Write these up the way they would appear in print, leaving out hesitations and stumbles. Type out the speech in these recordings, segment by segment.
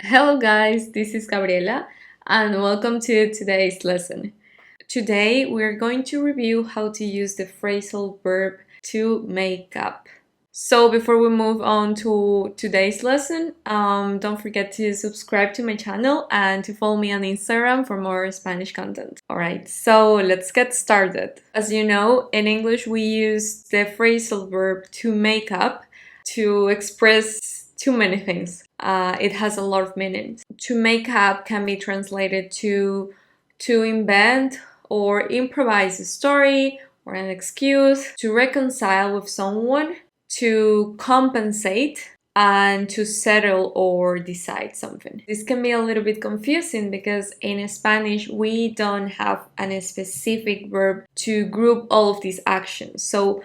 Hello guys, this is Gabriela and welcome to today's lesson. Today we're going to review how to use the phrasal verb to make up. So before we move on to today's lesson, don't forget to subscribe to my channel and to follow me on Instagram for more Spanish content. Alright, so let's get started. As you know, in English we use the phrasal verb to make up to express too many things. It has a lot of meanings. To make up can be translated to invent or improvise a story or an excuse, to reconcile with someone, to compensate, and to settle or decide something. This can be a little bit confusing because in Spanish we don't have a specific verb to group all of these actions. So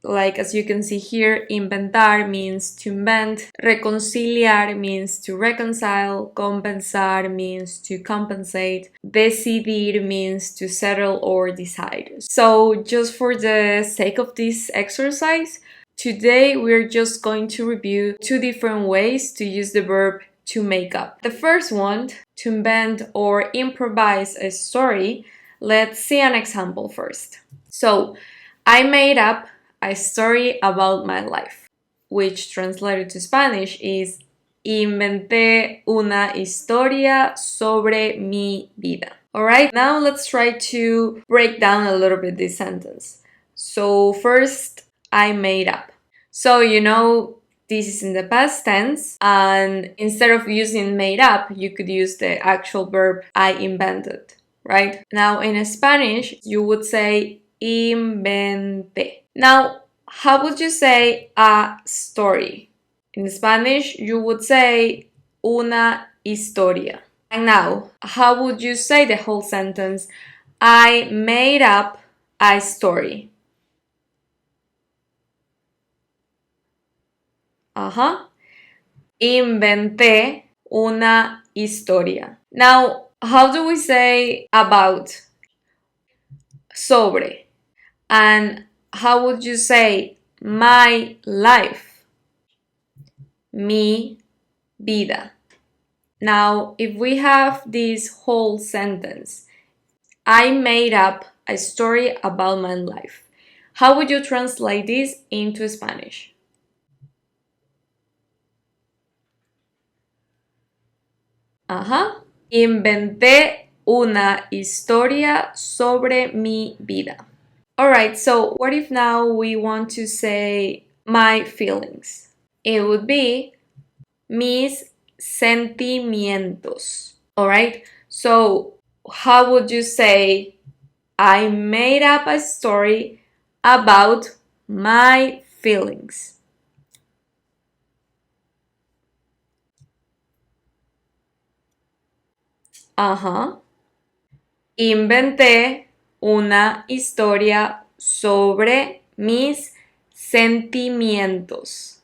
like as you can see here, inventar means to invent, reconciliar means to reconcile, compensar means to compensate, decidir means to settle or decide. So just for the sake of this exercise, today we're just going to review two different ways to use the verb to make up. The first one, to invent or improvise a story. Let's see an example first. So, I made up a story about my life, which translated to Spanish is inventé una historia sobre mi vida. Alright, now let's try to break down a little bit this sentence. So first, I made up. So you know, this is in the past tense, and instead of using made up, you could use the actual verb I invented, right? Now in Spanish, you would say inventé. Now, how would you say a story? In Spanish, you would say una historia. And now, how would you say the whole sentence? I made up a story. Inventé una historia. Now, how do we say about? Sobre. And how would you say my life? Mi vida. Now, if we have this whole sentence, I made up a story about my life. How would you translate this into Spanish? Inventé una historia sobre mi vida. Alright, so what if now we want to say my feelings? It would be mis sentimientos. Alright, so how would you say I made up a story about my feelings? Inventé una historia sobre mis sentimientos.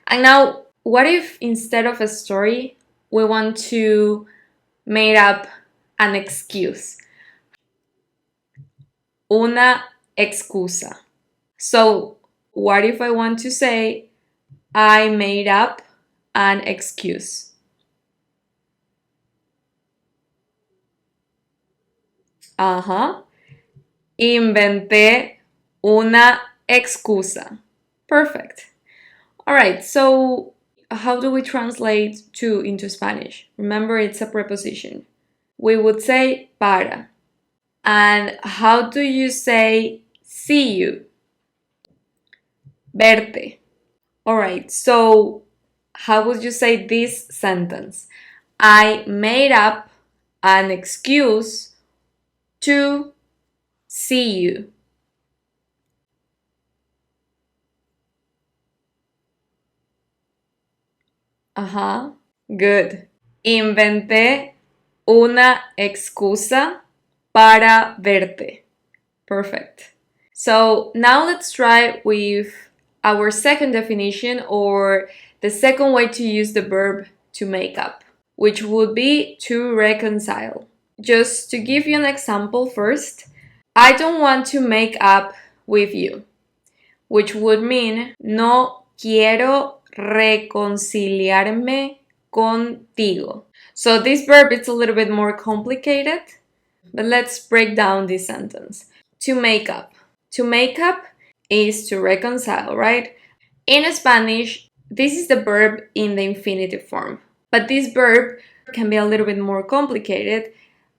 And now, what if instead of a story, we want to make up an excuse? Una excusa. So, what if I want to say, I made up an excuse? Inventé una excusa. Perfect. Alright, so how do we translate to into Spanish? Remember, it's a preposition. We would say para. And how do you say see you? Verte. Alright, so how would you say this sentence? I made up an excuse to see you. Good. Inventé una excusa para verte. Perfect. So now let's try with our second definition, or the second way to use the verb to make up, which would be to reconcile. Just to give you an example first, I don't want to make up with you, which would mean no quiero reconciliarme contigo. So this verb is a little bit more complicated, but let's break down this sentence. To make up. To make up is to reconcile, right? In Spanish, this is the verb in the infinitive form. But this verb can be a little bit more complicated,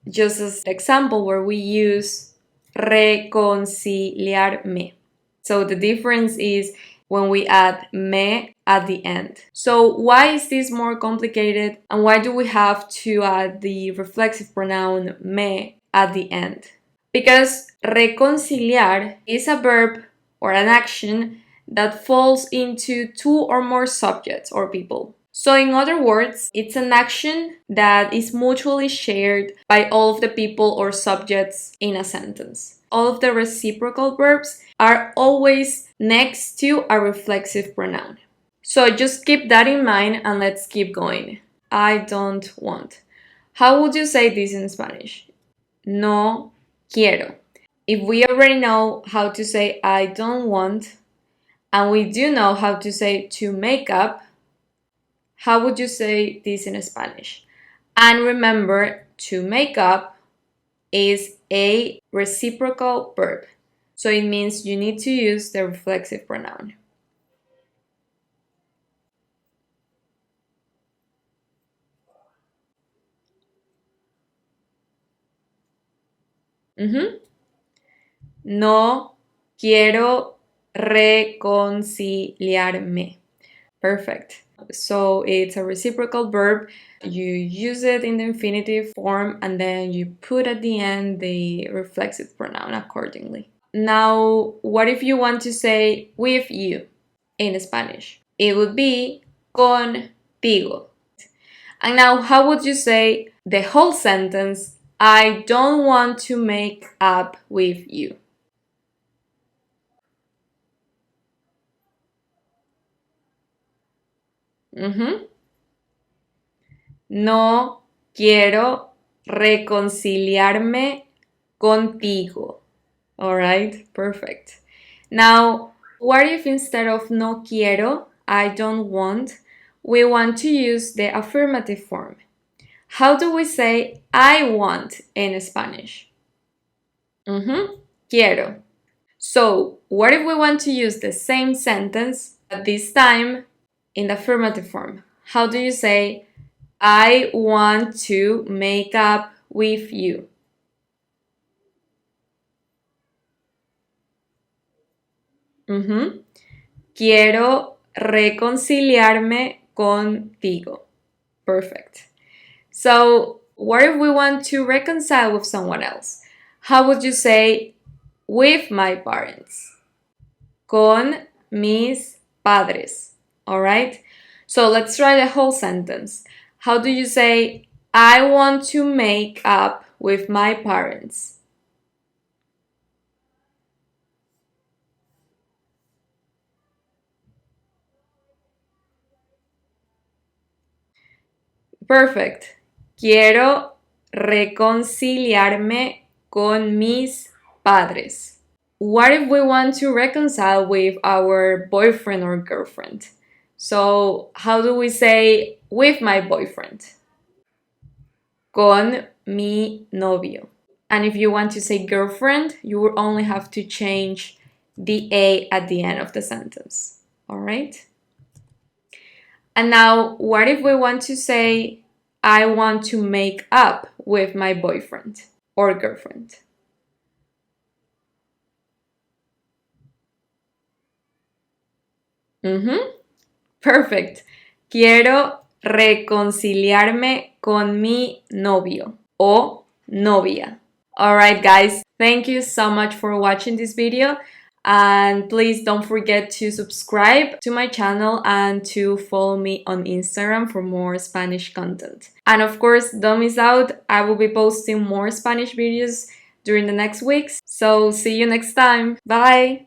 just as the example where we use reconciliarme. So the difference is when we add me at the end. So why is this more complicated, and why do we have to add the reflexive pronoun me at the end? Because reconciliar is a verb or an action that falls into two or more subjects or people. So in other words, it's an action that is mutually shared by all of the people or subjects in a sentence. All of the reciprocal verbs are always next to a reflexive pronoun. So just keep that in mind and let's keep going. I don't want. How would you say this in Spanish? No quiero. If we already know how to say I don't want, and we do know how to say to make up, how would you say this in Spanish? And remember, to make up is a reciprocal verb. So it means you need to use the reflexive pronoun. No quiero reconciliarme. Perfect. So it's a reciprocal verb. You use it in the infinitive form and then you put at the end the reflexive pronoun accordingly. Now, what if you want to say with you in Spanish? It would be contigo. And now, how would you say the whole sentence? I don't want to make up with you. No quiero reconciliarme contigo. All right, perfect. Now, what if instead of no quiero, I don't want, we want to use the affirmative form? How do we say I want in Spanish? Quiero. So, what if we want to use the same sentence, but this time in the affirmative form? How do you say I want to make up with you? Quiero reconciliarme contigo. Perfect. So, what if we want to reconcile with someone else? How would you say with my parents? Con mis padres. All right? So, let's try the whole sentence. How do you say I want to make up with my parents? Perfect. Quiero reconciliarme con mis padres. What if we want to reconcile with our boyfriend or girlfriend? So, how do we say with my boyfriend? Con mi novio. And if you want to say girlfriend, you will only have to change the A at the end of the sentence. All right? And now, what if we want to say, I want to make up with my boyfriend or girlfriend? Perfect. Quiero reconciliarme con mi novio o novia. Alright guys, thank you so much for watching this video, and please don't forget to subscribe to my channel and to follow me on Instagram for more Spanish content. And of course, don't miss out, I will be posting more Spanish videos during the next weeks. So see you next time. Bye!